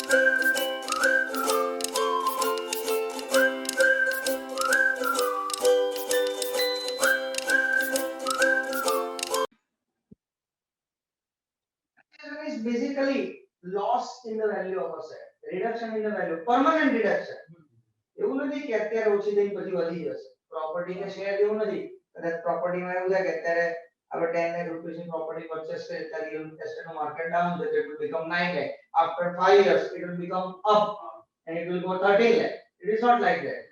Is basically loss in the value of asset, reduction in the value, permanent reduction. એવું નથી કે અત્યારે ઓછી થઈને પછી વધી જશે. પ્રોપર્ટી કે શેર જેવું નથી. કદાચ પ્રોપર્ટીમાં એવું થાય કે અત્યારે આપણે 10 lakh rupees ની પ્રોપર્ટી પરચેસ કરી ત્યારે રિયલ એસ્ટેટનું માર્કેટ ડાઉન છે, it will become 9 lakh. After 5 years it will become up and it will go 13 lakh. It is not like that.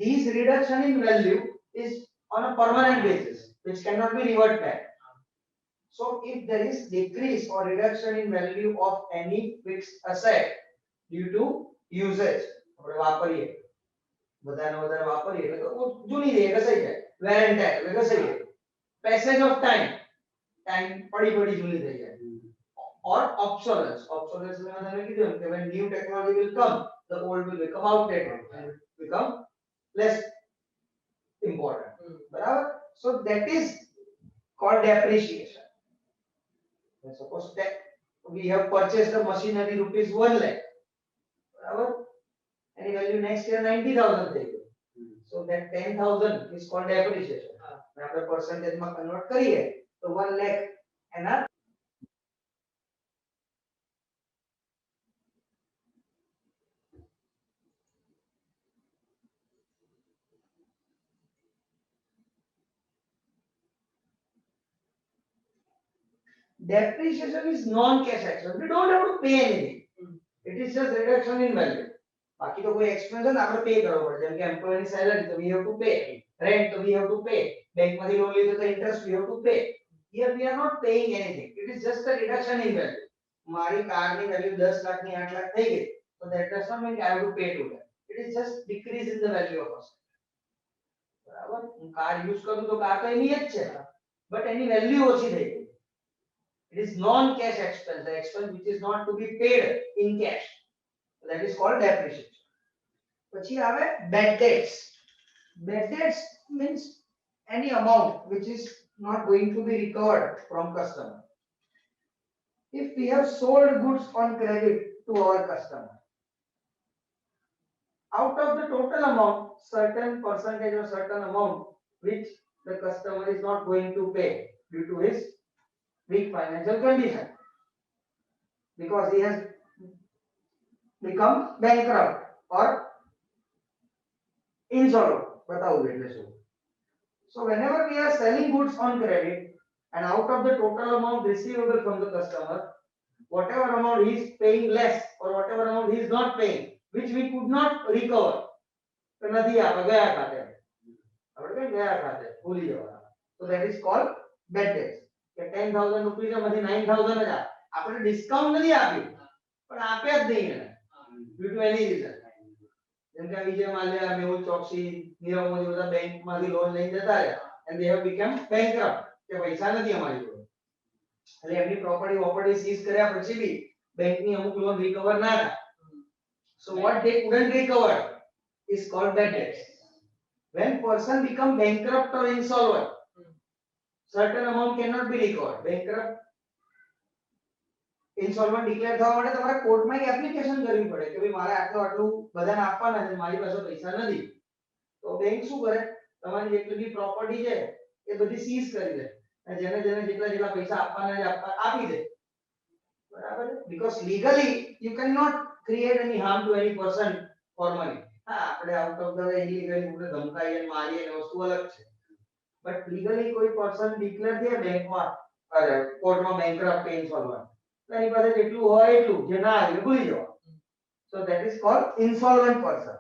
This reduction in value is on a permanent basis which cannot be reverted back. So if there is decrease or reduction in value of any fixed asset due to usage, આપણે વાપરીએ બધાને વધારે વાપરીએ એટલે તો જૂની રહે ઘસાઈ જાય, wear and tear એટલે ઘસાઈ જાય, passage of time પડી જૂની થઈ જાય, or obsolescence માં તમે કીધું કે when new technology will come the old will become outdated and become less important. બરાબર? So that is called depreciation. Suppose that we have purchased the machinery rupees 1 lakh, barabar, and value next year 90,000 થઈ ગયું. So that 10,000 is called depreciation. આપણે percentage માં convert કરીએ તો 1 lakh એના depreciation is non-cash expense. We don't have to pay anything. It is just reduction in value. बाकी तो कोई expense है ना આપણે pay કરવો પડે. જેમ કે employee ની salary તો we have to pay, rent તો we have to pay, bank માંથી loan લીધો તો interest we have to pay. Here we are not paying anything. It is just a reduction in value. મારી car ની value 10 lakh ની 8 લાખ થઈ ગઈ. So that does not mean I have to pay to that. It is just decrease in the value of asset. બરાબર? હું car use કરું તો car તો એની જ છે, but એની value ઓછી થઈ ગઈ. It is non-cash expense, the expense which is not to be paid in cash. That is called depreciation. પછી આવે bad debts. Bad debts means any amount which is not going to be recovered from customer. If we have sold goods on credit to our customer, out of the total amount, certain percentage or certain amount which the customer is not going to pay due to his weak financial condition, because he has become bankrupt or insolvent. बताओ એટલે શું? So whenever we are selling goods on credit and out of the total amount receivable from the customer, whatever amount he is paying less or whatever amount he is not paying, which we could not recover, તો નથી આપણે ગયા ખાતે, આપણે કઈ ગયા ખાતે ભૂલી જવાના. So that is called bad debts. કે 10,000 રૂપિયા માંથી 9,000 જ આપણે ડિસ્કાઉન્ટ નથી આપ્યું, પણ આપ્યા જ નહીં એને due to any reason. જેમ કે વિજય માલ્યા, મેહુલ ચોકસી, નીરવ મોદી બધા બેંક માંથી લોન લઈને જતા રહ્યા and they have become bankrupt કે પૈસા નથી અમારી જોડે, એટલે એમની પ્રોપર્ટી સીઝ કર્યા પછી બી બેંકની અમુક લોન રિકવર ના થાય. So what they couldn't recover is called bad debts. When person become bankrupt or insolvent, certain amount cannot be recovered. Bankrupt, insolvent declare થવા માટે તમારે કોર્ટમાં એક એપ્લિકેશન કરવી પડે કે ભાઈ મારે આટલું આટલું બધાને આપવાના છે, મારી પાસે પૈસા નથી. તો બેંક શું કરે, તમારી જેટલી બી પ્રોપર્ટી છે એ બધી સીઝ કરી દે અને જેને જેને જેટલા જેટલા પૈસા આપવાના છે આપી દે. બરાબર? Because legally you cannot create any harm to any person for money. હા, આપણે out of the way illegally આપણે ધમકાઈ અને મારીએ એ વસ્તુ અલગ છે, but legally કોઈ પર્સન ડિક્લેર થયા બેંકમાં અરે કોર્ટમાં બેંકરપ્ટ ઇન્સોલ્વન્ટ, એની પાસે જેટલું હોય એટલું, જે ના આવે ભૂલી જવા. So that is called insolvent person.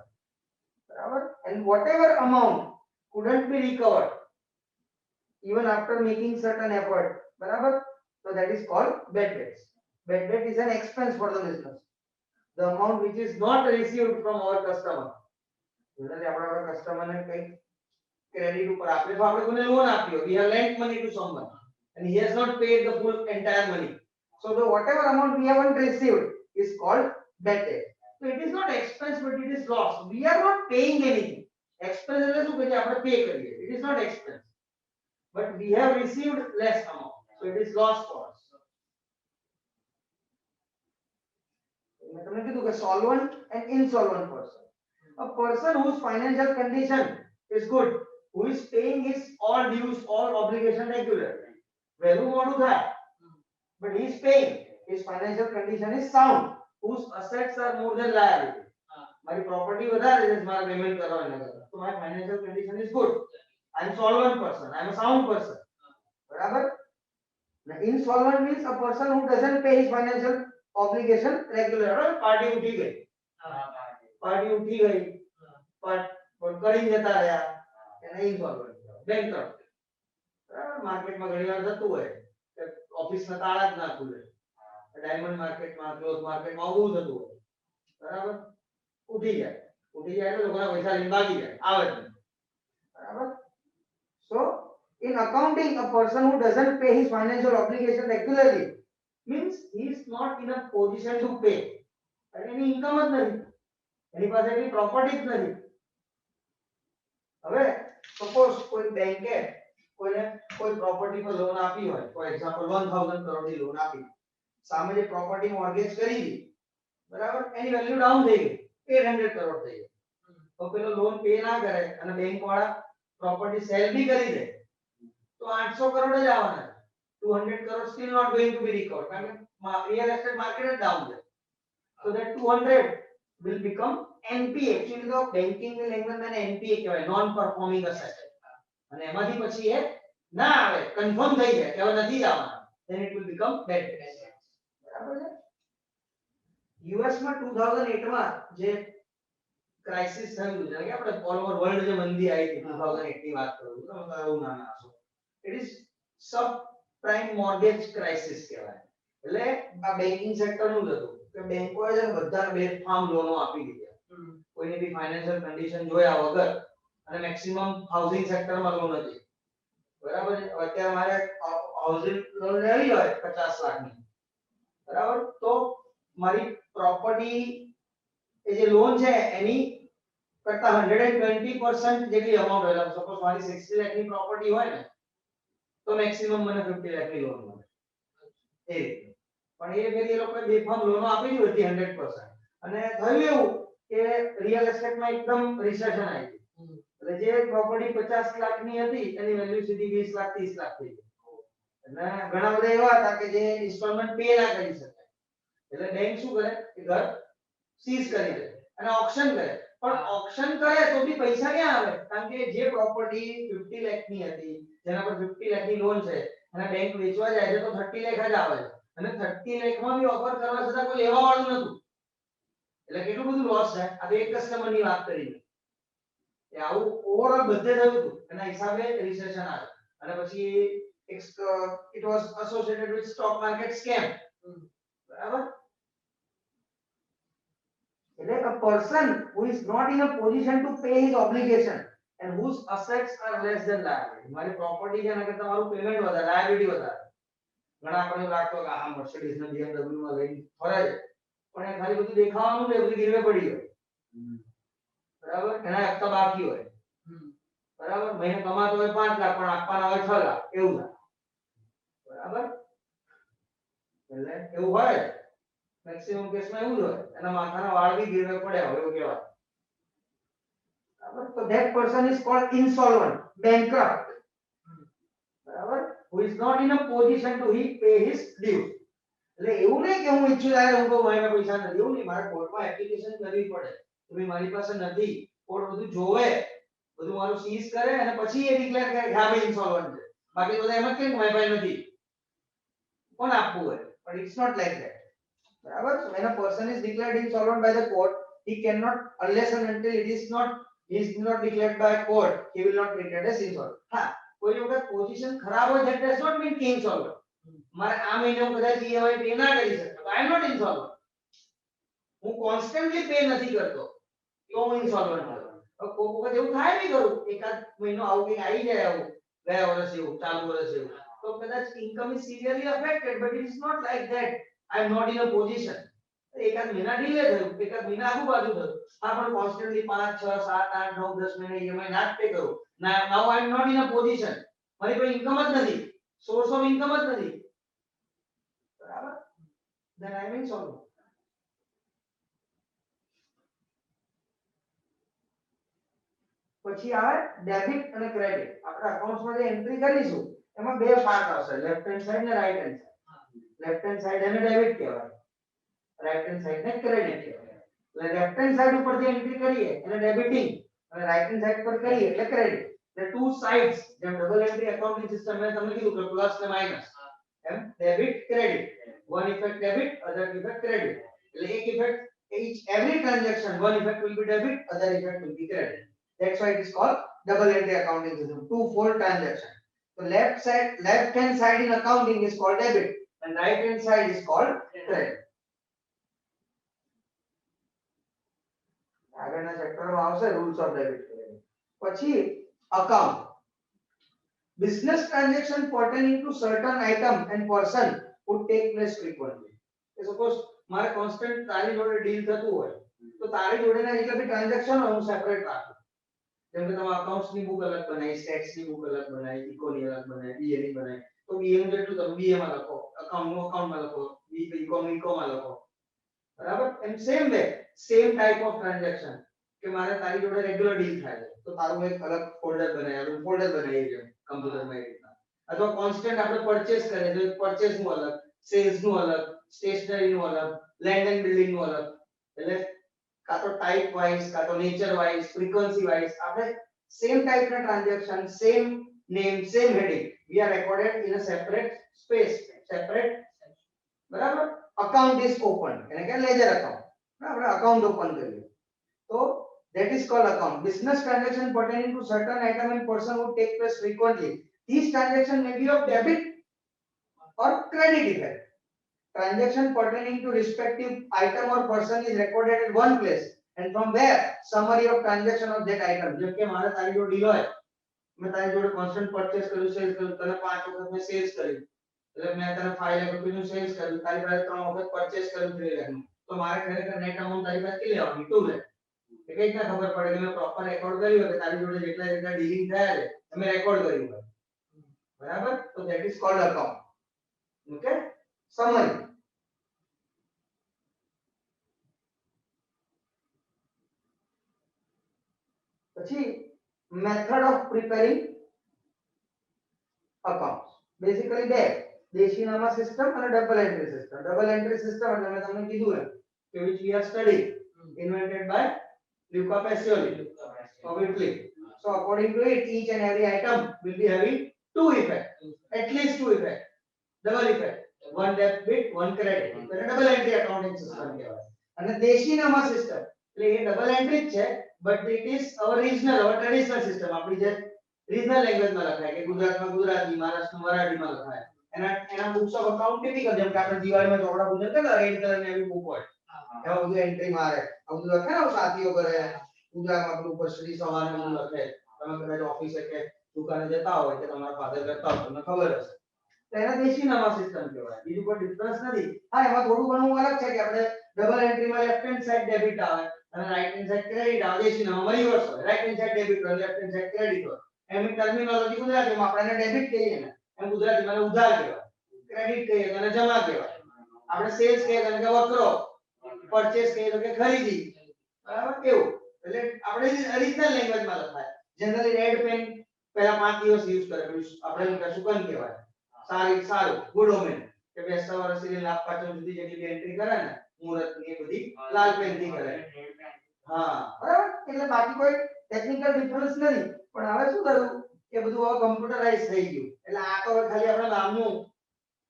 બરાબર? And whatever amount couldn't be recovered even after making certain effort, બરાબર? So that is called bad debts. Bad debt is an expense for the business. The amount which is not received from our customer. એટલે આપણા કસ્ટમરને કઈ credit ઉપર આપણે તો આપણે કોને લોન આપ્યો, we have lent money to someone and he has not paid the full entire money. So the whatever amount we haven't received is called bad debt. So it is not expense but it is loss. We are not paying anything. Expense એટલે શું કે આપણે pay કરીએ, it is not expense, but we have received less amount, so it is loss for us. તમને કીધું કે solvent and insolvent person. A person whose financial condition is good, who is paying his all dues, all obligation regularly. વહેલું મોડું થાય, but he is paying. His financial condition is sound, whose assets are more than liability. મારી property વધારે છે, મારે payment કરવાના કરતા, તો my financial condition is good. I am solvent person, I am a sound person. બરાબર? Now insolvent means a person who doesn't pay his financial obligation regularly. Party ઉઠી ગઈ, પાર્ટી ઉઠી ગઈ, પણ કરી જતા રહ્યા, એને insolvent કહેવાય, bankrupt. બરાબર? માર્કેટમાં ઘણીવાર થતું હોય કે ઓફિસના તાળા જ ના ખુલે, ડાયમંડ માર્કેટમાં, ક્લોથ માર્કેટમાં આવું થતું હોય. બરાબર? ઉઠી જાય એટલે લોકોના પૈસા લઈને ભાગી જાય, આવે જ નહીં. બરાબર? So in accounting, a person who doesn't pay his financial obligation regularly means he is not in a position to pay. અને એની ઇન્કમ જ નથી, એની પાસે એટલી પ્રોપર્ટી જ નથી. હવે સપોઝ કોઈ બેંકે કોઈને કોઈ પ્રોપર્ટી પર લોન આપી હોય, ફોર એક્ઝામ્પલ 1000 કરોડની લોન આપી, સામે જે પ્રોપર્ટી મોર્ગેજ કરી દીધી, બરાબર, એની વેલ્યુ ડાઉન થઈ ગઈ, 800 કરોડ થઈ ગઈ. તો પેલો લોન પે ના કરે અને બેંક વાળા પ્રોપર્ટી સેલ બી કરી દે, તો 800 કરોડ જ આવવાના, 200 crore still not going to be recovered, કારણ કે real estate market is down there. So that 200 will become NPA. Actually the banking language માં NPA કહેવાય, non performing asset. અને એમાંથી પછી એ ના આવે, કન્ફર્મ થઈ જાય કે હવે નથી આવવાના, then it will become bad debt. બરાબર છે? યુએસ માં 2008 માં જે ક્રાઇસિસ થયું છે કે આપણે ઓલ ઓવર વર્લ્ડ જે મંદી આવી હતી 2008 ની વાત કરું છું, તમે એવું ના નાખો, it is sub prime mortgage crisis કહેવાય. એટલે આ બેન્કિંગ સેક્ટર નું હતું કે બેંકોએ છે બધાને બેફામ લોનો આપી દીધા, કોઈની બી ફાઇનાન્શિયલ કન્ડિશન જોયા વગર, અને મેક્સિમમ હાઉસિંગ સેક્ટરમાં લોન હતી. બરાબર છે? અત્યારે મારે હાઉસિંગ લોન લેવી હોય 50 લાખની, બરાબર, તો મારી પ્રોપર્ટી એ જે લોન છે એની કરતા 120% જેટલી અમાઉન્ટ હોય. સપોઝ મારી 60 લાખની પ્રોપર્ટી હોય ને, તો મેક્સિમમ મને 50 લાખની લોન મળે. એ રીતે પણ એ ફેરી એ લોકોએ બેફામ લોનો આપી દીધી હતી 100%. અને થયું એવું કે રિયલ એસ્ટેટમાં એકદમ રિસેશન આવી ગઈ, એટલે જે પ્રોપર્ટી 50 લાખની હતી એની વેલ્યુ સીધી 20 લાખ 30 લાખ થઈ ગઈ. એટલે ઘણા બધા એવા હતા કે જે ઇન્સ્ટોલમેન્ટ પે ના કરી શકે, એટલે બેંક શું કરે કે ઘર સીઝ કરી દે અને ઓક્શન કરે. પણ ઓક્શન કરે તો બી પૈસા ક્યાં આવે? કારણ કે જે પ્રોપર્ટી 50 લાખની હતી, જેના પર 50 લાખની લોન છે, અને બેંક વેચવા જાય છે તો 30 લાખ જ આવે છે, અને 30 લાખમાં બી ઓફર કરવા છતાં કોઈ લેવા વાળું નતું. એટલે કેટલું બધું લોસ છે. આ બે કસ્ટમરની વાત કરી કે આવું ઓવરઓલ બધે થયું હતું, એના હિસાબે રિસેશન આવે. અને પછી it was associated with stock market scam. બરાબર? એટલે a person who is not in a position to pay his obligation and whose assets are less than liability. મારી પ્રોપર્ટી છે એના કરતા મારું પેમેન્ટ વધારે, લાયબિલિટી વધારે. ઘણા આપણને લાગતો કે આ મર્સિડીઝ ને BMW માં લઈને ફરે છે, પણ એ ખાલી બધું દેખાવાનું ને બધું ગીરવે પડી હોય. બરાબર? એના હપ્તા બાકી હોય. બરાબર? મહિને કમાતો હોય 5 લાખ પણ આપવાના હોય 6 લાખ, એવું થાય. બરાબર? એટલે એવું હોય, મેક્સિમમ કેસમાં એવું જ હોય, એના માથાના વાળ બી ગીરવે પડ્યા હોય એવું કહેવાય. બરાબર? તો that person is called insolvent, bankrupt. બરાબર? Who is not in a position to pay his dues. એટલે એવું નહીં કે હું ઈચ્છું ત્યારે હું કહું મારા પૈસા નથી, એવું નહીં. મારે કોર્ટમાં એપ્લિકેશન કરવી પડે કે ભાઈ મારી પાસે નથી, કોર્ટ બધું જોવે, બધું મારું સીઝ કરે અને પછી એ ડિક્લેર કરે કે હા ભાઈ ઇન્સોલ્વન્ટ છે. બાકી બધા એમ જ કે મારી પાસે નથી, કોણ આપવું હોય? પણ ઇટ્સ નોટ લાઈક ધેટ. બરાબર? So when a person is declared insolvent by the court, he cannot, unless and until he is not declared by court, he will not be declared as insolvent. હા, કોઈ વખત position ખરાબ હોય, that does not mean કે insolvent. મારે આ મહિને હું કદાચ EMI પે ના કરી શકતો, I am not insolvent. હું કોન્સ્ટન્ટલી પે નથી કરતો તો હું ઇન્સોલ્વન્ટ છું. કોક વખત એવું થાય બી કરું, એકાદ મહિનો આવું કંઈક આવી જાય, આવું ગયા વર્ષ એવું, ચાલુ વર્ષ એવું, તો કદાચ income is severely affected, but it is not like that I am not in a position. એકાદ મહિના ડીલે થયું, એકાદ મહિના આગુ પાછું થયું, હા, પણ કોન્સ્ટન્ટલી 5 6 7 8 9 10 મહિને EMI ના પે કરું, નાઉ I am not in a position. મારી પાસે ઇન્કમ જ નથી, સોર્સ ઓફ ઇન્કમ જ નથી. બરાબર? then I am insolvent. પછી આવે ડેબિટ અને ક્રેડિટ. આપણે અકાઉન્ટ્સમાં જે એન્ટ્રી કરીશું એમાં બે પાર્ટ આવશે, લેફ્ટ હેન્ડ સાઈડ ને right hand side. Left hand side એને ડેબિટ કહેવાય, રાઈટ હેન્ડ સાઈડ ને ક્રેડિટ કહેવાય. એટલે લેફ્ટ હેન્ડ સાઈડ ઉપર જે એન્ટ્રી કરીએ એને ડેબિટિંગ અને રાઈટ હેન્ડ સાઈડ પર કરીએ એટલે ક્રેડિટ. એટલે ટુ સાઇડ્સ, જેમ ડબલ એન્ટ્રી એકાઉન્ટિંગ સિસ્ટમ મેં તમને કીધું કે પ્લસ ને માઈનસ, એમ debit credit, one effect debit, other effect credit. એટલે એક effect, each every transaction one effect will be debit, other effect will be credit. That's why it is called double entry accounting system, two-fold transaction. So left hand side in accounting is called debit and right hand side is called credit. આગળના ચેપ્ટરમાં આવશે rules of debit credit. પછી account, business transaction pertaining to certain item and person would take place frequently. Suppose મારે constant તારી જોડે deal થતું હોય તો તારી જોડેના જેટલા બી ટ્રાન્ઝેક્શન હોય હું સેપરેટ રાખું. જેમ કે તમે અકાઉન્ટ્સ ની બુક અલગ બનાવી, સ્ટેટ્સ ની બુક અલગ બનાવી, ઇકોની અલગ બનાવી, બીએ ની બનાવી, તો બીએ નું જેટલું તમે બીએ માં લખો, અકાઉન્ટ નું અકાઉન્ટ માં લખો, ઇકો નું ઇકો માં લખો, બરાબર. એમ same way same type of transaction કે મારે તારી જોડે રેગ્યુલર ડીલ થાય છે તો તારું એક અલગ ફોલ્ડર બનાવી, ફોલ્ડર બનાવી છે કમ્પ્યુટરમાં એ રીતના. અથવા કોન્સ્ટન્ટ આપણે પરચેસ કરે તો પરચેસ નું અલગ, સેલ્સ નું અલગ, સ્ટેશનરી નું અલગ, લેન્ડ એન્ડ બિલ્ડિંગ નું અલગ. એટલે કા તો ટાઈપ વાઇઝ, કા તો નેચર વાઇઝ, ફ્રીક્વન્સી વાઇઝ આપણે સેમ ટાઈપ ના transaction, same name, same heading we are recorded in a separate space, separate, બરાબર. અકાઉન્ટ ઇઝ ઓપન એટલે કે લેજર અકાઉન્ટ, આપણે અકાઉન્ટ ઓપન કરીએ તો that is called account. Business transaction pertaining to certain item and person would take place frequently. These transactions may be of debit or credit effect. Transaction pertaining to respective item or person is recorded at one place and from there summary of transaction of that item. જેમ કે મારે તારી જોડે deal હોય, મેં તારી જોડે constant purchase કર્યું, સેલ્સ કર્યું, તને 5 વખત મેં સેલ્સ કર્યું, એટલે મેં તને 5 લાખ રૂપિયાનું સેલ્સ કર્યું, તારી પાસે 3 વખત પરચેસ કર્યું 3 લાખનું, તો મારે ખરેખર નેટ અમાઉન્ટ તારી પાસે કેટલી આવવાની? 2 લાખ. એ કઈ રીતના ખબર પડે કે મેં પ્રોપર રેકોર્ડ કર્યું હોય કે તારી જોડે જેટલા જેટલા ડીલિંગ થયા છે અમે રેકોર્ડ કર્યું હોય, બરાબર. તો that is called account. Okay, summary. પછી method of preparing accounts. Basically બે, દેશીનામા સિસ્ટમ અને double entry system. Double entry system એટલે મેં તમને કીધું એમ કે which we are studying, invented by Luca Pacioli of Italy. So according to it, each and every item will be having two effects, at least two effects, double effect, one debit, one credit. એટલે double entry accounting system કહેવાય. અને દેશીનામા system એટલે એ double entry જ છે but it is our regional or traditional system. આપણી જે regional લેંગ્વેજમાં લખાય કે ગુજરાતમાં ગુજરાતી, મહારાષ્ટ્રમાં મરાઠીમાં લખાય. એના બુક્સ ઓફ અકાઉન્ટ ટિપિકલ, જેમ કે આપણે દિવાળીમાં ચોપડા પૂજન કરતા રેડ કલરની એવી બુક હોય, એમાં બધું એન્ટ્રી મારે, આ બધું લખે ને સાથીઓ કરે, ગુજરાતમાં પેલું ઉપર શ્રી સવારને બધું લખે. તમે કદાચ ઓફિસે કે દુકાને જતા હોય કે તમારા ફાધર કરતા હોય તમને ખબર હશે, તો એને દેશીનામા સિસ્ટમ કહેવાય. બીજું કોઈ ડિફરન્સ નથી. હા, એમાં થોડું ઘણું અલગ છે કે આપણે ડબલ એન્ટ્રીમાં લેફ્ટ હેન્ડ સાઈડ ડેબિટ આવે અને રાઈટ હેન્ડ સાઈડ ક્રેડિટ આવે. દેશીનામામાં રિવર્સ હોય, રાઈટ હેન્ડ સાઈડ ડેબિટ હોય, લેફ્ટ હેન્ડ સાઈડ ક્રેડિટ હોય. એની ટર્મિનોલોજી ગુજરાતીમાં આપણે એને ડેબિટ કહીએ ને, એમ ગુજરાતીમાં એને ઉધાર કહેવાય. ક્રેડિટ કહીએ તો એને જમા કહેવાય. આપણે સેલ્સ કહીએ તો એને કે વકરો, પરચેસ કહીએ તો કે ખરીદી, બરાબર. કેવું એટલે આપણે ઓરિજિનલ લેંગ્વેજમાં લખાય. જનરલી રેડ પેન પહેલા 5 દિવસ યુઝ કરે, આપણે કશું કન કહેવાય સારું ગુડ ઓમેન કે બેસતા વર્ષથી લાભ પાચમ સુધી જેટલી એન્ટ્રી કરે ને મુહૂર્ત ની એ બધી લાલ પેન થી કરે. હા, બરાબર. એટલે બાકી કોઈ ટેકનિકલ ડિફરન્સ નથી. પણ હવે શું થયું કે બધું હવે કમ્પ્યુટરાઇઝ થઈ ગયું. એટલે આ તો ખાલી આપણે નામનું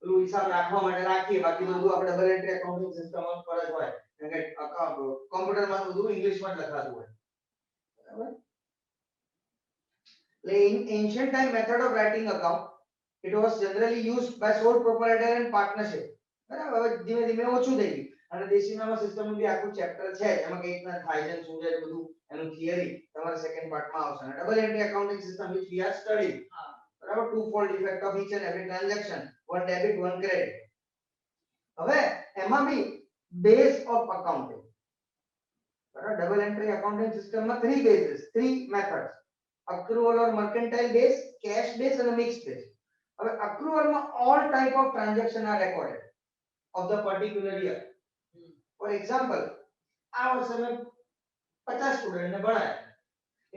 પેલું હિસાબ રાખવા માટે રાખીએ, બાકી બધું આપણે ડબલ એન્ટ્રી એકાઉન્ટિંગ સિસ્ટમ પર જ હોય. કારણ કે કમ્પ્યુટરમાં બધું ઇંગ્લિશમાં જ લખાતું હોય, બરાબર. In ancient time method of writing account, it was generally used by sole proprietor and partnership. બરાબર. હવે ધીમે ધીમે ઓછું થઈ ગયું. અને દેશીનામા સિસ્ટમનું બી આખું ચેપ્ટર છે, એમાં કઈ રીતના થાય છે શું છે બધું એનું થિયરી તમારા સેકન્ડ પાર્ટમાં આવશે. અને double entry accounting system which we are studying, બરાબર. Two fold effect of each and every transaction, one debit one credit. હવે એમાં બી બેઝ ઓફ અકાઉન્ટિંગ, બરાબર. ડબલ એન્ટ્રી એકાઉન્ટિંગ સિસ્ટમમાં 3 basis, 3 methods: accrual or mercantile base, cash base and mixed base. હવે accrual માં all type of transaction are recorded of the particular year. For example, આ વર્ષે મેં 50 સ્ટુડન્ટને ભણાયા,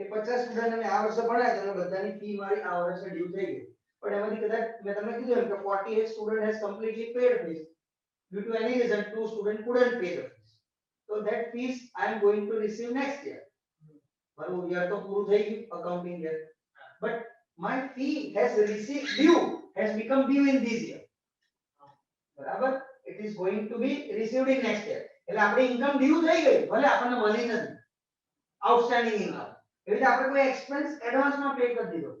એ 50 student અમે આ વર્ષે ભણાયા તો બધાની ફી મારી આ વર્ષે ડ્યુ થઈ ગઈ, પણ એમાંથી કદાચ મેં તમને કીધું એમ કે 48 student has completely paid fees due to any reason 2 student couldn't pay the fees, so that fees I am going to receive next year. મારું યર તો પૂરું થઈ ગયું accounting year, but my fee has received due has become due in this year. બરાબર, it is going to be received in next year. એટલે આપણી income due થઈ ગઈ, ભલે આપણને મળી નથી આઉટસ્ટેન્ડિંગ ઇન્કમ, એવી રીતે આપણે કોઈ એક્સપેન્સ એડવાન્સમાં પે કરી દીધો,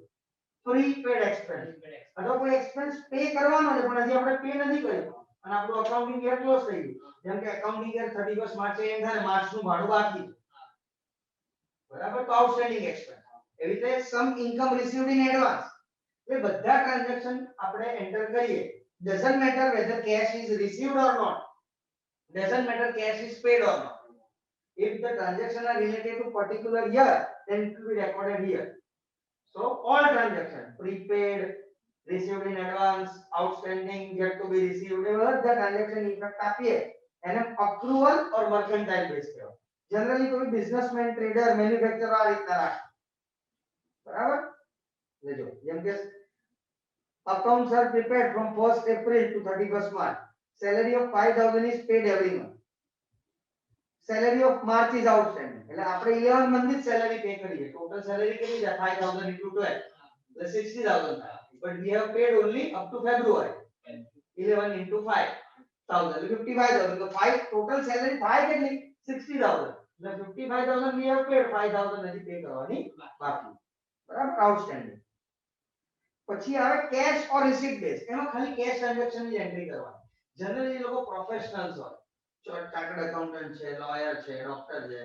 પ્રી પેડ એક્સપેન્સ, અથવા કોઈ એક્સપેન્સ પે કરવાનો છે પણ હજી આપણે પે નથી કર્યો અને આપણું અકાઉન્ટિંગ યર ક્લોઝ થઈ ગયું, જેમ કે અકાઉન્ટિંગ યર 31 માર્ચે એન્ડ થાય, માર્ચનું ભાડું બાકી છે, બરાબર, તો આઉટસ્ટેન્ડિંગ એક્સપેન્સ. એવી રીતે સમ ઇન્કમ રિસીવ્ડ ઇન એડવાન્સ, એ બધા ટ્રાન્ઝેક્શન આપણે એન્ટર કરીએ, doesn't matter whether cash is received or not, doesn't matter cash is paid or not, if the transaction are related to particular year then it will be recorded here. So all transactions, prepaid, received in advance, outstanding, yet to be received, એ બધા transaction effect આપીએ એને accrual or mercantile based કહેવાય. Generally કોઈ businessman, trader, manufacturer આ રીતના રાખે, બરાબર. લેજો જેમ કે accounts are prepared from 1st April to 31st March. Salary of 5,000 is paid every month. Salary of March is outstanding. એટલે આપણે 11 month ની salary pay કરીએ. Total salary કેટલી છે? 5,000 into 12. એટલે 60,000 થાય. But we have paid only up to February. 11 into 5,000 એટલે 55,000. તો 5 total salary થાય કેટલી? 60,000. એટલે 55,000 we have paid, 5,000 હજી pay કરવાની બાકી. બરાબર, outstanding. પછી આવે કેશ ઓર રિસીપ્ટ બેઝ, એમાં ખાલી કેશ ટ્રાન્ઝેક્શન ની એન્ટ્રી કરવાની. જનરલી એ લોકો પ્રોફેશનલ્સ હોય, ચાર્ટર્ડ એકાઉન્ટન્ટ છે, લોયર છે, ડોક્ટર છે,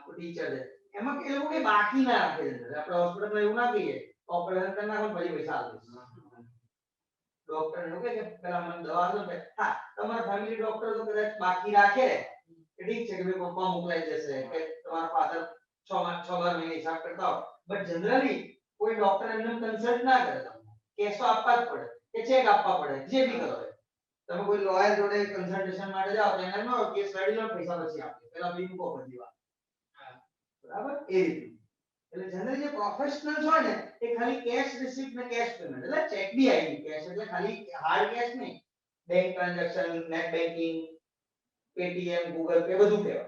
ટીચર છે, એમાં એ લોકો કે બાકી ના રાખે છે. આપણે હોસ્પિટલમાં એવું ના કહીએ ઓપરેશન કરી નાખો પછી પૈસા આપીશ, ડોક્ટર એવું કે પેલા મને દવા આપો ને, હા તમારા ફેમિલી ડોક્ટર તો કદાચ બાકી રાખે કે ઠીક છે કે ભાઈ પપ્પા મોકલાઈ જશે કે તમારા ફાધર 6 મહિને હિસાબ કરતા હોય, બટ જનરલી કોઈ ડોક્ટર એમને કન્સલ્ટ ના કરે, કેશ તો આપવા જ પડે કે ચેક આપવા પડે, જે બી કરો. તમે કોઈ લોયર જોડે કન્સલ્ટેશન માટે જાઓ તો એને નો કેસ રેડી લો, પૈસા પછી આપે, પેલા બી મૂકો પછી વાત, બરાબર. એ રીતે એટલે જનરલી જે પ્રોફેશનલ્સ હોય ને એ ખાલી કેશ રિસીપ્ટ ને કેશ પેમેન્ટ, એટલે ચેક બી આવી કેશ, એટલે ખાલી હાર્ડ કેશ નહીં, bank transaction, net banking, Paytm, Google pay બધું કહેવાય.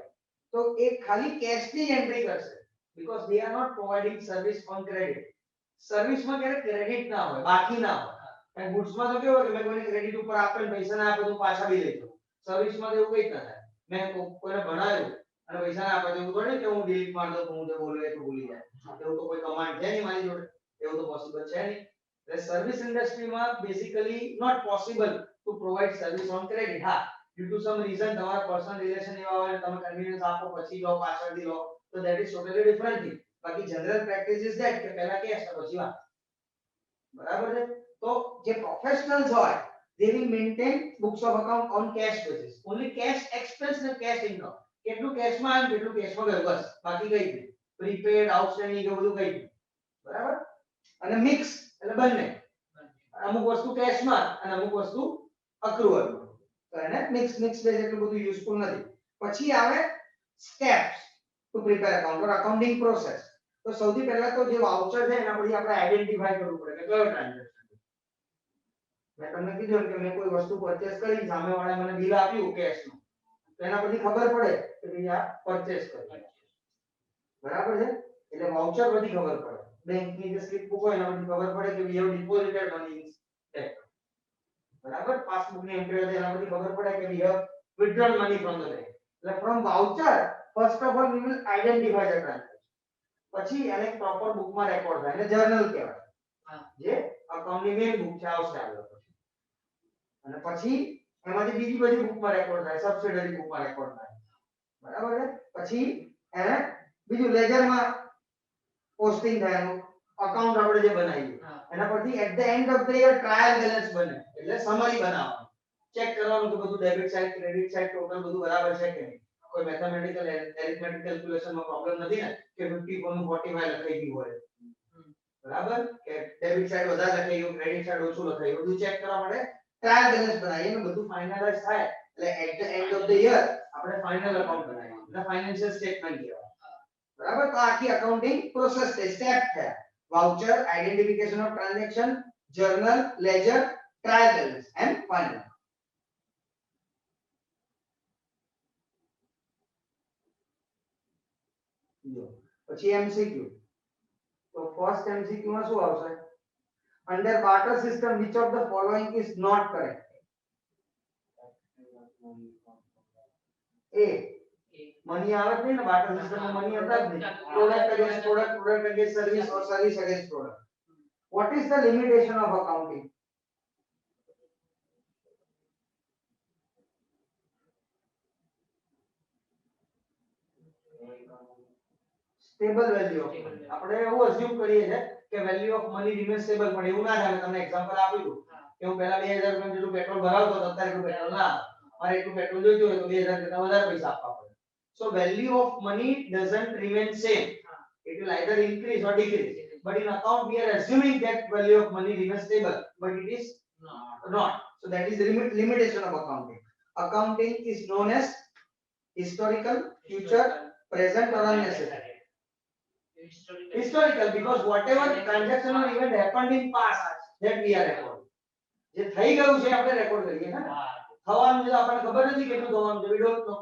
તો એ ખાલી કેશ ની એન્ટ્રી કરશે, because they are not providing service on credit. સર્વિસમાં ક્યારે ક્રેડિટ ના હોય, બાકી ના હોય. અને ગુડ્સમાં તો કેવું કે મેં કોઈને ક્રેડિટ ઉપર આપે ને પૈસા ના આપે તો પાછા બી લઈ જાઉં. સર્વિસમાં તો એવું કંઈ જ ના થાય. મેં કોઈને ભણાવ્યું અને પૈસા ના આપે તો એવું થોડી કે હું ડિલીટ માર દઉં, હું જે બોલું એ તો ભૂલી જાય. એવું તો કોઈ કમાન્ડ છે નહીં મારી જોડે, એવું તો પોસિબલ છે નહીં. એટલે સર્વિસ ઇન્ડસ્ટ્રીમાં basically not possible to provide service on credit. હા, ડ્યુ ટુ સમ રીઝન તમારા પર્સનલ રિલેશન એવા હોય તમે કન્વીનિયન્સ આપો પછી લો પાછળથી લો, તો that is totally different thing. બાકી જનરલ પ્રેક્ટિસ ઇઝ ધેટ કે પહેલા કેશ પછી વાત, બરાબર છે. તો જે પ્રોફેશનલ્સ હોય they will maintain books of account on cash basis, only cash expense and cash income. કેટલું કેશમાં આવ્યું કેટલું કેશમાં ગયું બસ, બાકી કઈ નહીં. પ્રીપેડ, આઉટસ્ટેન્ડિંગ એ બધું કઈ નહીં, બરાબર. અને મિક્સ એટલે બંને, અમુક વસ્તુ કેશમાં અને અમુક વસ્તુ અક્રુઅલમાં, તો એને મિક્સ બેઝ એટલું બધું યુઝફુલ નથી. પછી આવે steps to prepare account or accounting process. તો સૌથી પહેલા તો જે વાઉચર છે એના પરથી આપણે આઈડેન્ટિફાઈ કરવું પડે કે કયો ટ્રાન્ઝેક્શન. મેં તમને કીધું કે મેં કોઈ વસ્તુ પરચેસ કરી, સામેવાળાએ મને બિલ આપ્યું કેશનું, તો એના પરથી ખબર પડે કે ભાઈ આ પરચેસ કરી, બરાબર છે. એટલે વાઉચર પરથી ખબર પડે, બેંકની જે સ્લિપ બુક હોય એના પરથી ખબર પડે કે we have ડિપોઝિટેડ money in bank, બરાબર. પાસબુકની એન્ટ્રી હોય એના પરથી ખબર પડે કે we have withdrawn money from the bank. એટલે from voucher first of all we will identify the transaction. પછી એને પ્રોપર બુકમાં રેકોર્ડ થાય, એને જર્નલ કહેવાય, જે અકાઉન્ટની મેઇન બુક છે આવશે આગળ પછી. અને પછી એમાંથી બીજી બધી બુકમાં રેકોર્ડ થાય, સબસિડરી બુકમાં રેકોર્ડ થાય, બરાબર છે. પછી એને બીજું લેજરમાં પોસ્ટિંગ થાય, એનું અકાઉન્ટ આપણે જે બનાવીએ એના પરથી at the end of the year trial balance બને, એટલે સમરી બનાવવાનું, ચેક કરવાનું કે બધું debit side credit side total બધું બરાબર છે કે નહીં, કોઈ મેથેમેટિકલ એરિથમેટિક કેલ્ક્યુલેશનમાં પ્રોબ્લેમ નથી ને કે 54 નું 45 લખાઈ ગયું હોય, બરાબર, કે ડેબિટ સાઈડ વધારે લખાઈ ગયું, ક્રેડિટ સાઈડ ઓછું લખાઈ ગયું, બધું ચેક કરવા માટે ટ્રાયલ બેલેન્સ બનાવીએ ને બધું ફાઇનલાઇઝ થાય એટલે at the end of the year આપણે ફાઇનલ અકાઉન્ટ બનાવીએ, એટલે ફાઇનાન્શિયલ સ્ટેટમેન્ટ કહેવાય, બરાબર. તો આખી અકાઉન્ટિંગ પ્રોસેસ છે, સ્ટેપ છે. Voucher, identification of transaction, journal, ledger, trial balance and final. પછી એમસીક્યુ. તો ફર્સ્ટ એમસીક્યુ માં શું આવશે? Under barter system, which of the following is not correct? A. Money આવે જ નહીં ને, barter system માં money હતા જ નહીં. Product against product, product against service or service against product. What is the limitation of accounting? Stable value of money. આપણે એવું અઝ્યુમ કરીએ છે કે value of money remain stable, પણ એવું ના થાય. મેં તમને એક્ઝામ્પલ આપ્યું કે હું પહેલા 2000 રૂપિયા જેટલું પેટ્રોલ ભરાવતો હતો, અત્યારે એટલું પેટ્રોલ ના આવે. મારે એટલું પેટ્રોલ જોઈતું હોય તો 2000 કરતા વધારે પૈસા આપવા પડે. So value of money doesn't remain same. It will either increase or decrease. But in account we are assuming that value of money remains stable, but it is not. So that is the limitation of accounting. Accounting is known as historical, future, present or unnecessary. Historical, because whatever transaction or event happened in past, that we are recording. જે થઈ ગયું છે આપણે record કરીએ ને. થવાનું છે આપણને ખબર નથી કેટલું થવાનું છે, we don't know.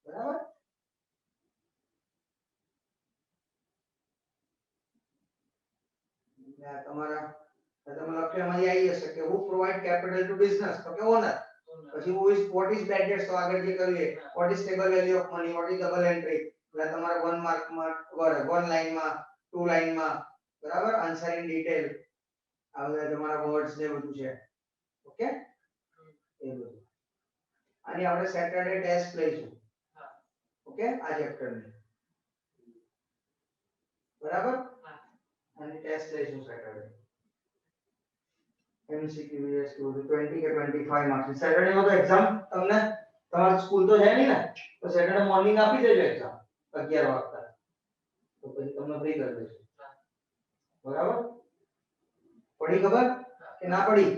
બરાબર. તમારા તમે લખ્યામાં આવી જશે કે who provide capital to business, તો કે ઓનર. પછી who is, what is bad debts, તો આગળ જે કરીએ what is stable value of money, what is double entry, એટલે તમારે 1 માર્ક માં 1 લાઈન માં 2 લાઈન માં, બરાબર. આન્સર ઇન ડિટેલ આ બધા તમારા વર્ડ્સ ને બધું છે. ઓકે, એ બધું આની આપણે સેટરડે ટેસ્ટ લઈશું. ઓકે, આ ચેપ્ટર ની, બરાબર. આની ટેસ્ટ લઈશું સેટરડે. એમસીક્યુ એસક્યુ 20 કે 25 માર્ક્સ. સેટરડે માં તો એક્ઝામ તમને તમારી સ્કૂલ તો છે નહીં ને, તો સેટરડે મોર્નિંગ આપી દેજો એક્ઝામ 11 વાગ્યા, તો પછી તમને ફ્રી કરી દેજો. બરાબર. પડી ખબર કે ના પડી?